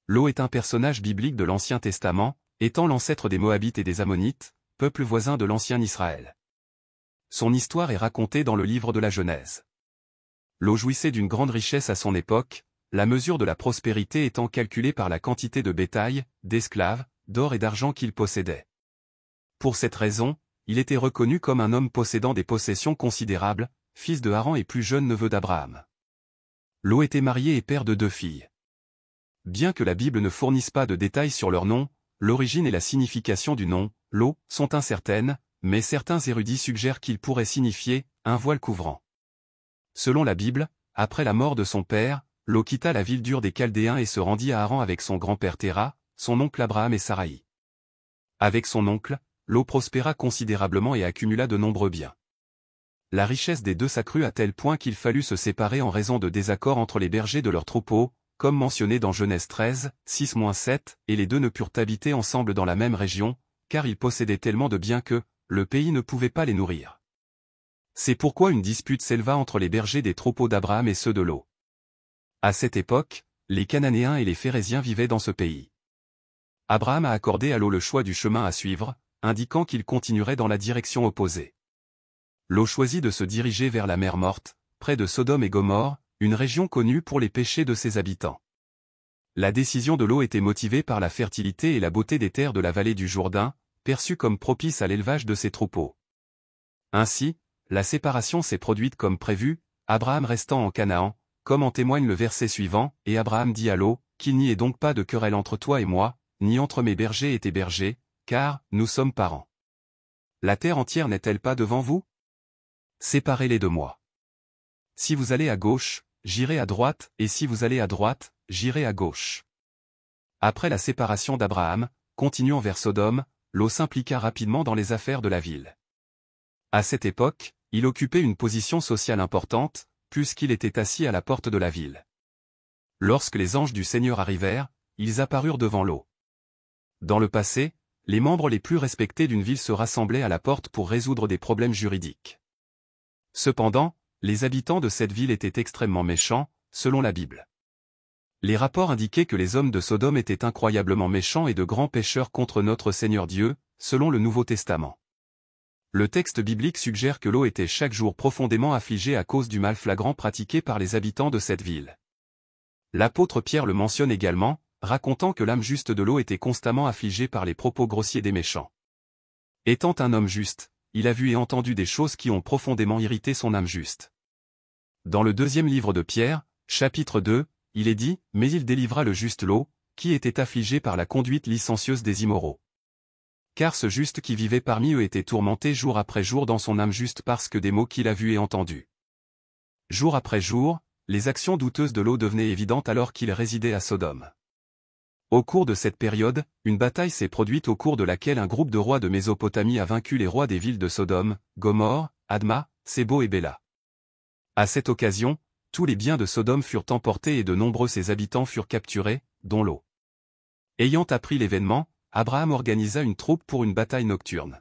Lot est un personnage biblique de l'Ancien Testament, étant l'ancêtre des Moabites et des Ammonites, peuple voisin de l'ancien Israël. Son histoire est racontée dans le livre de la Genèse. Lot jouissait d'une grande richesse à son époque, la mesure de la prospérité étant calculée par la quantité de bétail, d'esclaves, d'or et d'argent qu'il possédait. Pour cette raison, il était reconnu comme un homme possédant des possessions considérables, fils de Haran et plus jeune neveu d'Abraham. Lot était marié et père de 2 filles. Bien que la Bible ne fournisse pas de détails sur leur nom, l'origine et la signification du nom, Lot, sont incertaines, mais certains érudits suggèrent qu'il pourrait signifier « un voile couvrant ». Selon la Bible, après la mort de son père, Lot quitta la ville d'Ur des Chaldéens et se rendit à Haran avec son grand-père Téra, son oncle Abraham et Saraï. Avec son oncle, Lot prospéra considérablement et accumula de nombreux biens. La richesse des deux s'accrut à tel point qu'il fallut se séparer en raison de désaccords entre les bergers de leurs troupeaux, comme mentionné dans Genèse 13, 6-7, et les deux ne purent habiter ensemble dans la même région, car ils possédaient tellement de biens que le pays ne pouvait pas les nourrir. C'est pourquoi une dispute s'éleva entre les bergers des troupeaux d'Abraham et ceux de Lot. À cette époque, les Cananéens et les Phéréziens vivaient dans ce pays. Abraham a accordé à Lot le choix du chemin à suivre, indiquant qu'il continuerait dans la direction opposée. Lot choisit de se diriger vers la mer Morte, près de Sodome et Gomorrhe, une région connue pour les péchés de ses habitants. La décision de Lot était motivée par la fertilité et la beauté des terres de la vallée du Jourdain, perçues comme propices à l'élevage de ses troupeaux. Ainsi, la séparation s'est produite comme prévu, Abraham restant en Canaan, comme en témoigne le verset suivant, et Abraham dit à Lot, qu'il n'y ait donc pas de querelle entre toi et moi, ni entre mes bergers et tes bergers, car nous sommes parents. La terre entière n'est-elle pas devant vous? Séparez-les de moi. Si vous allez à gauche, j'irai à droite, et si vous allez à droite, j'irai à gauche. Après la séparation d'Abraham, continuant vers Sodome, Lot s'impliqua rapidement dans les affaires de la ville. À cette époque, il occupait une position sociale importante, puisqu'il était assis à la porte de la ville. Lorsque les anges du Seigneur arrivèrent, ils apparurent devant Lot. Dans le passé, les membres les plus respectés d'une ville se rassemblaient à la porte pour résoudre des problèmes juridiques. Cependant, les habitants de cette ville étaient extrêmement méchants, selon la Bible. Les rapports indiquaient que les hommes de Sodome étaient incroyablement méchants et de grands pécheurs contre notre Seigneur Dieu, selon le Nouveau Testament. Le texte biblique suggère que Lot était chaque jour profondément affligé à cause du mal flagrant pratiqué par les habitants de cette ville. L'apôtre Pierre le mentionne également, racontant que l'âme juste de Lot était constamment affligée par les propos grossiers des méchants. Étant un homme juste, il a vu et entendu des choses qui ont profondément irrité son âme juste. Dans le 2e livre de Pierre, chapitre 2, il est dit, mais il délivra le juste Lot, qui était affligé par la conduite licencieuse des immoraux. Car ce juste qui vivait parmi eux était tourmenté jour après jour dans son âme juste parce que des mots qu'il a vus et entendus. Jour après jour, les actions douteuses de Lot devenaient évidentes alors qu'il résidait à Sodome. Au cours de cette période, une bataille s'est produite au cours de laquelle un groupe de rois de Mésopotamie a vaincu les rois des villes de Sodome, Gomorrhe, Adma, Sébo et Béla. À cette occasion, tous les biens de Sodome furent emportés et de nombreux ses habitants furent capturés, dont Lot. Ayant appris l'événement, Abraham organisa une troupe pour une bataille nocturne.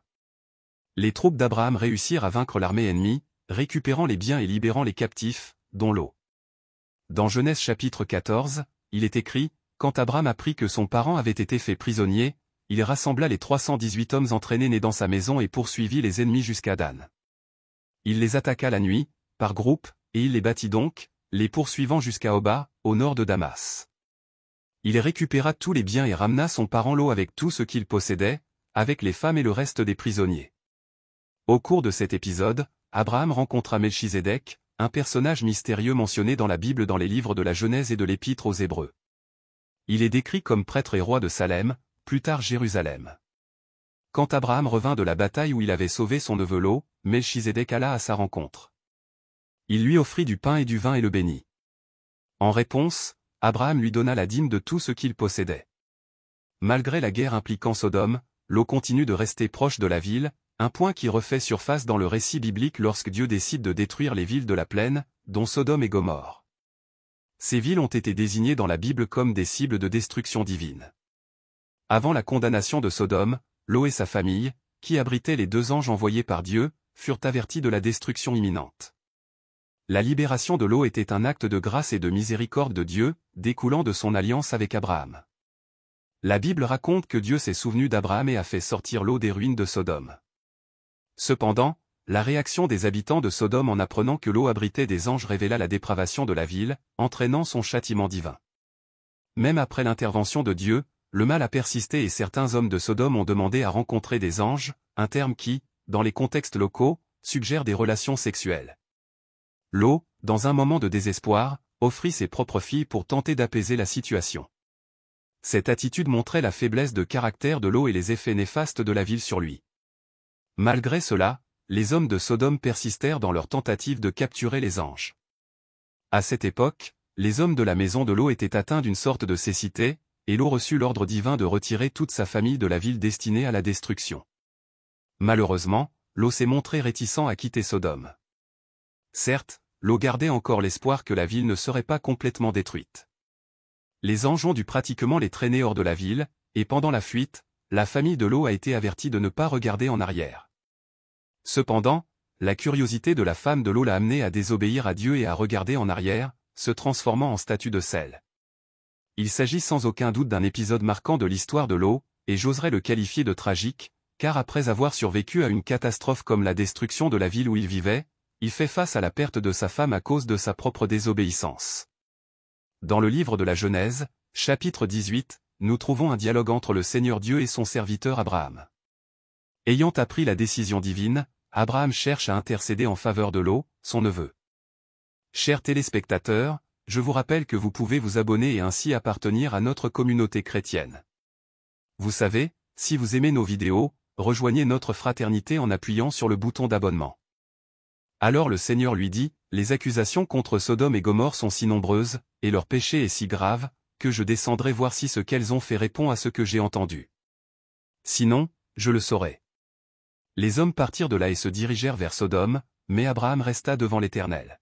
Les troupes d'Abraham réussirent à vaincre l'armée ennemie, récupérant les biens et libérant les captifs, dont Lot. Dans Genèse chapitre 14, il est écrit, quand Abraham apprit que son parent avait été fait prisonnier, il rassembla les 318 hommes entraînés nés dans sa maison et poursuivit les ennemis jusqu'à Dan. Il les attaqua la nuit, par groupes, et il les battit donc, les poursuivant jusqu'à Oba, au nord de Damas. Il récupéra tous les biens et ramena son parent Lot avec tout ce qu'il possédait, avec les femmes et le reste des prisonniers. Au cours de cet épisode, Abraham rencontra Melchizedek, un personnage mystérieux mentionné dans la Bible dans les livres de la Genèse et de l'Épître aux Hébreux. Il est décrit comme prêtre et roi de Salem, plus tard Jérusalem. Quand Abraham revint de la bataille où il avait sauvé son neveu Lot, Melchizedek alla à sa rencontre. Il lui offrit du pain et du vin et le bénit. En réponse, Abraham lui donna la dîme de tout ce qu'il possédait. Malgré la guerre impliquant Sodome, Lot continue de rester proche de la ville, un point qui refait surface dans le récit biblique lorsque Dieu décide de détruire les villes de la plaine, dont Sodome et Gomorrhe. Ces villes ont été désignées dans la Bible comme des cibles de destruction divine. Avant la condamnation de Sodome, Lot et sa famille, qui abritaient les 2 anges envoyés par Dieu, furent avertis de la destruction imminente. La libération de Lot était un acte de grâce et de miséricorde de Dieu, découlant de son alliance avec Abraham. La Bible raconte que Dieu s'est souvenu d'Abraham et a fait sortir Lot des ruines de Sodome. Cependant, la réaction des habitants de Sodome en apprenant que Lot abritait des anges révéla la dépravation de la ville, entraînant son châtiment divin. Même après l'intervention de Dieu, le mal a persisté et certains hommes de Sodome ont demandé à rencontrer des anges, un terme qui, dans les contextes locaux, suggère des relations sexuelles. Lot, dans un moment de désespoir, offrit ses propres filles pour tenter d'apaiser la situation. Cette attitude montrait la faiblesse de caractère de Lot et les effets néfastes de la ville sur lui. Malgré cela, les hommes de Sodome persistèrent dans leur tentative de capturer les anges. À cette époque, les hommes de la maison de Lot étaient atteints d'une sorte de cécité, et Lot reçut l'ordre divin de retirer toute sa famille de la ville destinée à la destruction. Malheureusement, Lot s'est montré réticent à quitter Sodome. Certes, Lot gardait encore l'espoir que la ville ne serait pas complètement détruite. Les anges ont dû pratiquement les traîner hors de la ville, et pendant la fuite, la famille de Lot a été avertie de ne pas regarder en arrière. Cependant, la curiosité de la femme de Lot l'a amené à désobéir à Dieu et à regarder en arrière, se transformant en statue de sel. Il s'agit sans aucun doute d'un épisode marquant de l'histoire de Lot, et j'oserais le qualifier de tragique, car après avoir survécu à une catastrophe comme la destruction de la ville où il vivait, il fait face à la perte de sa femme à cause de sa propre désobéissance. Dans le livre de la Genèse, chapitre 18, nous trouvons un dialogue entre le Seigneur Dieu et son serviteur Abraham. Ayant appris la décision divine, Abraham cherche à intercéder en faveur de Lot, son neveu. Chers téléspectateurs, je vous rappelle que vous pouvez vous abonner et ainsi appartenir à notre communauté chrétienne. Vous savez, si vous aimez nos vidéos, rejoignez notre fraternité en appuyant sur le bouton d'abonnement. Alors le Seigneur lui dit, « Les accusations contre Sodome et Gomorrhe sont si nombreuses, et leur péché est si grave, que je descendrai voir si ce qu'elles ont fait répond à ce que j'ai entendu. Sinon, je le saurai. » Les hommes partirent de là et se dirigèrent vers Sodome, mais Abraham resta devant l'Éternel.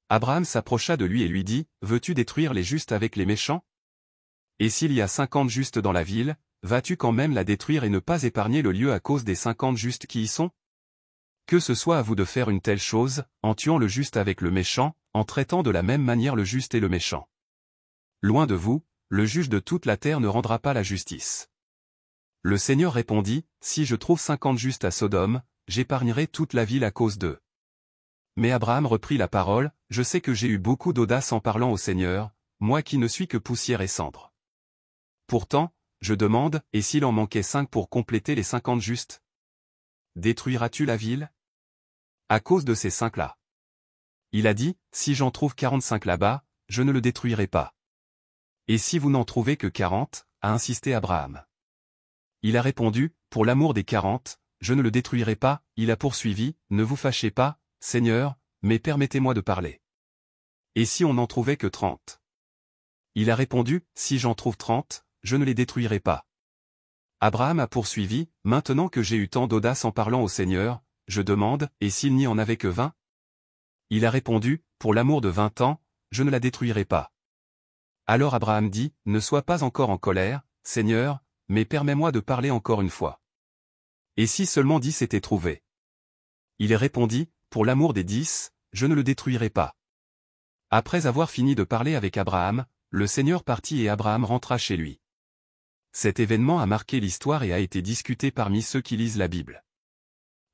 Abraham s'approcha de lui et lui dit, « Veux-tu détruire les justes avec les méchants? Et s'il y a 50 justes dans la ville, vas-tu quand même la détruire et ne pas épargner le lieu à cause des 50 justes qui y sont? Que ce soit à vous de faire une telle chose, en tuant le juste avec le méchant, en traitant de la même manière le juste et le méchant. Loin de vous, le juge de toute la terre ne rendra pas la justice. » Le Seigneur répondit, « Si je trouve 50 justes à Sodome, j'épargnerai toute la ville à cause d'eux. » Mais Abraham reprit la parole, « Je sais que j'ai eu beaucoup d'audace en parlant au Seigneur, moi qui ne suis que poussière et cendre. Pourtant, je demande, et s'il en manquait 5 pour compléter les 50 justes? Détruiras-tu la ville? À cause de ces 5-là. Il a dit, si j'en trouve 45 là-bas, je ne le détruirai pas. Et si vous n'en trouvez que 40, a insisté Abraham. Il a répondu, pour l'amour des 40, je ne le détruirai pas, il a poursuivi, ne vous fâchez pas, Seigneur, mais permettez-moi de parler. Et si on n'en trouvait que 30? Il a répondu, si j'en trouve 30, je ne les détruirai pas. Abraham a poursuivi, maintenant que j'ai eu tant d'audace en parlant au Seigneur, je demande, et s'il n'y en avait que 20? Il a répondu, pour l'amour de 20 ans, je ne la détruirai pas. Alors Abraham dit, ne sois pas encore en colère, Seigneur, mais permets-moi de parler encore une fois. Et si seulement 10 étaient trouvés? Il répondit, pour l'amour des 10, je ne le détruirai pas. Après avoir fini de parler avec Abraham, le Seigneur partit et Abraham rentra chez lui. Cet événement a marqué l'histoire et a été discuté parmi ceux qui lisent la Bible.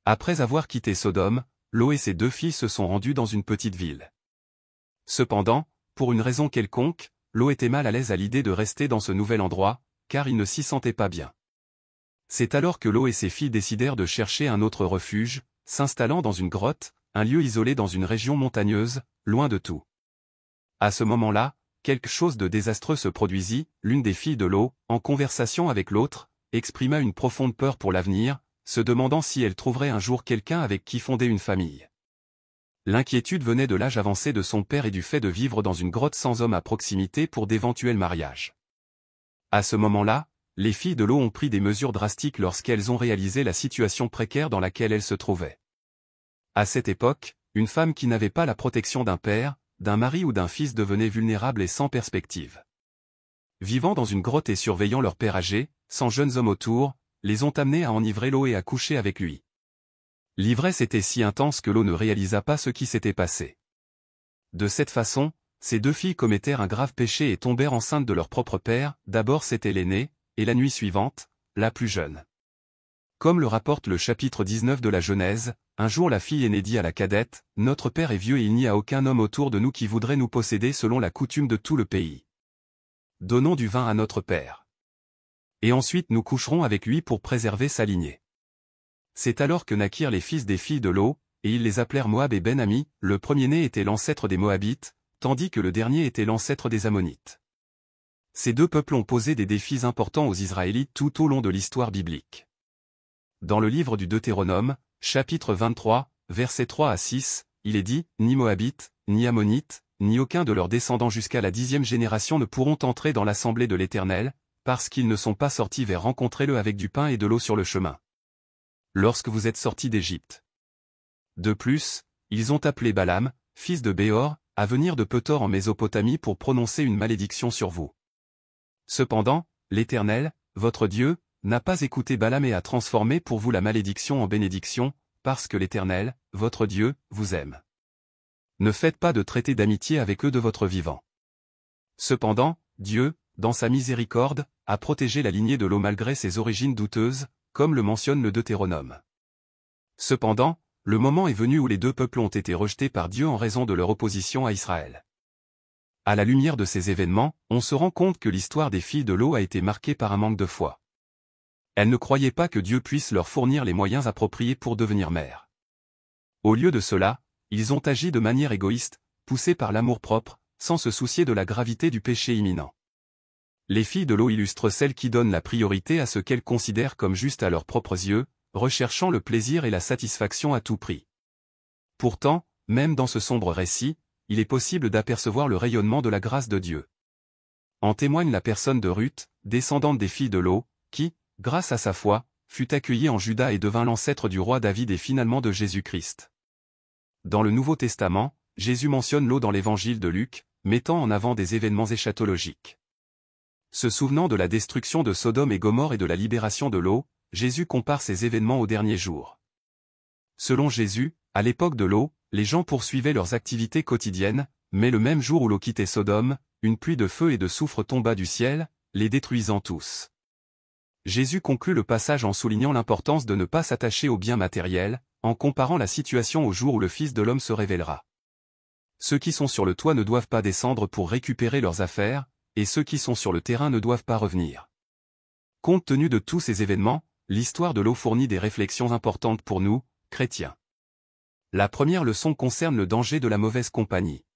Après avoir quitté Sodome, Lot et ses 2 filles se sont rendus dans une petite ville. Cependant, pour une raison quelconque, Lot était mal à l'aise à l'idée de rester dans ce nouvel endroit, car il ne s'y sentait pas bien. C'est alors que Lot et ses filles décidèrent de chercher un autre refuge, s'installant dans une grotte, un lieu isolé dans une région montagneuse, loin de tout. À ce moment-là, quelque chose de désastreux se produisit, l'une des filles de Lot, en conversation avec l'autre, exprima une profonde peur pour l'avenir, se demandant si elle trouverait un jour quelqu'un avec qui fonder une famille. L'inquiétude venait de l'âge avancé de son père et du fait de vivre dans une grotte sans homme à proximité pour d'éventuels mariages. À ce moment-là, les filles de Lot ont pris des mesures drastiques lorsqu'elles ont réalisé la situation précaire dans laquelle elles se trouvaient. À cette époque, une femme qui n'avait pas la protection d'un père, d'un mari ou d'un fils devenait vulnérable et sans perspective. Vivant dans une grotte et surveillant leur père âgé, sans jeunes hommes autour, les ont amenés à enivrer Lot et à coucher avec lui. L'ivresse était si intense que Lot ne réalisa pas ce qui s'était passé. De cette façon, ces deux filles commettèrent un grave péché et tombèrent enceintes de leur propre père, d'abord c'était l'aînée, et la nuit suivante, la plus jeune. Comme le rapporte le chapitre 19 de la Genèse, un jour la fille aînée dit à la cadette, « Notre père est vieux et il n'y a aucun homme autour de nous qui voudrait nous posséder selon la coutume de tout le pays. Donnons du vin à notre père. Et ensuite nous coucherons avec lui pour préserver sa lignée. » C'est alors que naquirent les fils des filles de Lot, et ils les appelèrent Moab et Ben-Ami. Le premier-né était l'ancêtre des Moabites, tandis que le dernier était l'ancêtre des Ammonites. Ces deux peuples ont posé des défis importants aux Israélites tout au long de l'histoire biblique. Dans le livre du Deutéronome, chapitre 23, versets 3 à 6, il est dit, « Ni Moabites, ni Ammonites, ni aucun de leurs descendants jusqu'à la 10e génération ne pourront entrer dans l'assemblée de l'Éternel, parce qu'ils ne sont pas sortis vers rencontrer-le avec du pain et de l'eau sur le chemin. Lorsque vous êtes sortis d'Égypte. » De plus, ils ont appelé Balaam, fils de Béor, à venir de Pethor en Mésopotamie pour prononcer une malédiction sur vous. Cependant, l'Éternel, votre Dieu, n'a pas écouté Balaam et a transformé pour vous la malédiction en bénédiction, parce que l'Éternel, votre Dieu, vous aime. Ne faites pas de traité d'amitié avec eux de votre vivant. Cependant, Dieu, dans sa miséricorde, a protégé la lignée de Lot malgré ses origines douteuses, comme le mentionne le Deutéronome. Cependant, le moment est venu où les deux peuples ont été rejetés par Dieu en raison de leur opposition à Israël. À la lumière de ces événements, on se rend compte que l'histoire des filles de Lot a été marquée par un manque de foi. Elles ne croyaient pas que Dieu puisse leur fournir les moyens appropriés pour devenir mères. Au lieu de cela, ils ont agi de manière égoïste, poussés par l'amour-propre, sans se soucier de la gravité du péché imminent. Les filles de Lot illustrent celles qui donnent la priorité à ce qu'elles considèrent comme juste à leurs propres yeux, recherchant le plaisir et la satisfaction à tout prix. Pourtant, même dans ce sombre récit, il est possible d'apercevoir le rayonnement de la grâce de Dieu. En témoigne la personne de Ruth, descendante des filles de Lot, qui, grâce à sa foi, fut accueillie en Juda et devint l'ancêtre du roi David et finalement de Jésus-Christ. Dans le Nouveau Testament, Jésus mentionne Lot dans l'évangile de Luc, mettant en avant des événements eschatologiques. Se souvenant de la destruction de Sodome et Gomorrhe et de la libération de Lot, Jésus compare ces événements aux derniers jours. Selon Jésus, à l'époque de Lot, les gens poursuivaient leurs activités quotidiennes, mais le même jour où Lot quittait Sodome, une pluie de feu et de soufre tomba du ciel, les détruisant tous. Jésus conclut le passage en soulignant l'importance de ne pas s'attacher aux biens matériels, en comparant la situation au jour où le Fils de l'homme se révélera. Ceux qui sont sur le toit ne doivent pas descendre pour récupérer leurs affaires, et ceux qui sont sur le terrain ne doivent pas revenir. Compte tenu de tous ces événements, l'histoire de Lot fournit des réflexions importantes pour nous, chrétiens. La première leçon concerne le danger de la mauvaise compagnie.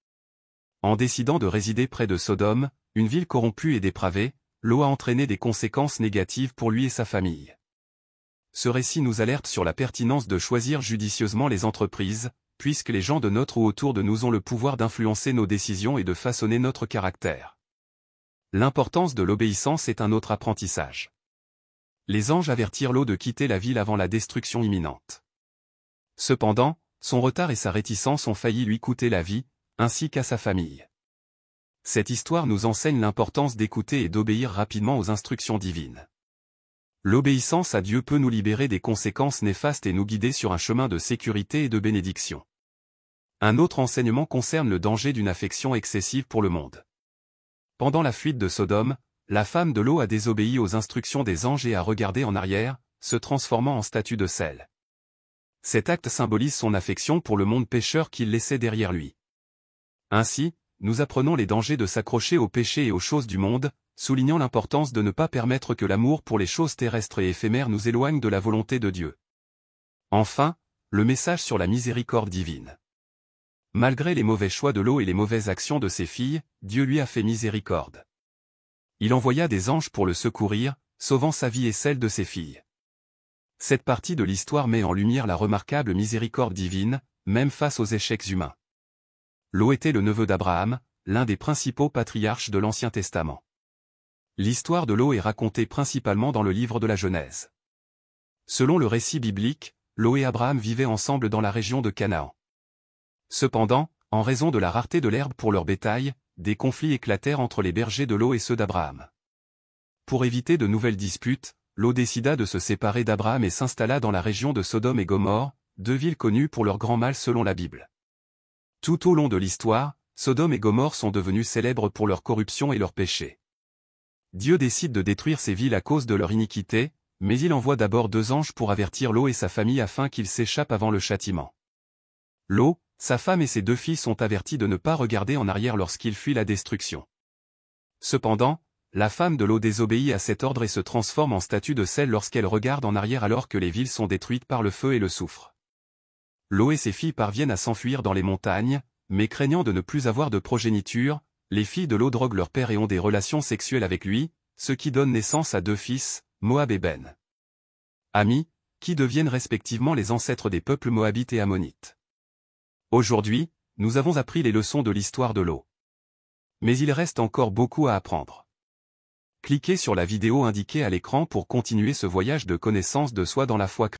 En décidant de résider près de Sodome, une ville corrompue et dépravée, Lot a entraîné des conséquences négatives pour lui et sa famille. Ce récit nous alerte sur la pertinence de choisir judicieusement les entreprises, puisque les gens de notre ou autour de nous ont le pouvoir d'influencer nos décisions et de façonner notre caractère. L'importance de l'obéissance est un autre apprentissage. Les anges avertirent Lot de quitter la ville avant la destruction imminente. Cependant, son retard et sa réticence ont failli lui coûter la vie, ainsi qu'à sa famille. Cette histoire nous enseigne l'importance d'écouter et d'obéir rapidement aux instructions divines. L'obéissance à Dieu peut nous libérer des conséquences néfastes et nous guider sur un chemin de sécurité et de bénédiction. Un autre enseignement concerne le danger d'une affection excessive pour le monde. Pendant la fuite de Sodome, la femme de Lot a désobéi aux instructions des anges et a regardé en arrière, se transformant en statue de sel. Cet acte symbolise son affection pour le monde pécheur qu'il laissait derrière lui. Ainsi, nous apprenons les dangers de s'accrocher au péché et aux choses du monde, soulignant l'importance de ne pas permettre que l'amour pour les choses terrestres et éphémères nous éloigne de la volonté de Dieu. Enfin, le message sur la miséricorde divine. Malgré les mauvais choix de Lot et les mauvaises actions de ses filles, Dieu lui a fait miséricorde. Il envoya des anges pour le secourir, sauvant sa vie et celle de ses filles. Cette partie de l'histoire met en lumière la remarquable miséricorde divine, même face aux échecs humains. Lot était le neveu d'Abraham, l'un des principaux patriarches de l'Ancien Testament. L'histoire de Lot est racontée principalement dans le livre de la Genèse. Selon le récit biblique, Lot et Abraham vivaient ensemble dans la région de Canaan. Cependant, en raison de la rareté de l'herbe pour leur bétail, des conflits éclatèrent entre les bergers de Lot et ceux d'Abraham. Pour éviter de nouvelles disputes, Lot décida de se séparer d'Abraham et s'installa dans la région de Sodome et Gomorrhe, deux villes connues pour leur grand mal selon la Bible. Tout au long de l'histoire, Sodome et Gomorrhe sont devenus célèbres pour leur corruption et leurs péchés. Dieu décide de détruire ces villes à cause de leur iniquité, mais il envoie d'abord 2 anges pour avertir Lot et sa famille afin qu'ils s'échappent avant le châtiment. Lot, sa femme et ses 2 filles sont avertis de ne pas regarder en arrière lorsqu'ils fuient la destruction. Cependant, la femme de Lot désobéit à cet ordre et se transforme en statue de sel lorsqu'elle regarde en arrière alors que les villes sont détruites par le feu et le soufre. Lot et ses filles parviennent à s'enfuir dans les montagnes, mais craignant de ne plus avoir de progéniture, les filles de Lot droguent leur père et ont des relations sexuelles avec lui, ce qui donne naissance à 2 fils, Moab et Ben. Ami, qui deviennent respectivement les ancêtres des peuples moabites et ammonites. Aujourd'hui, nous avons appris les leçons de l'histoire de Lot. Mais il reste encore beaucoup à apprendre. Cliquez sur la vidéo indiquée à l'écran pour continuer ce voyage de connaissance de soi dans la foi chrétienne.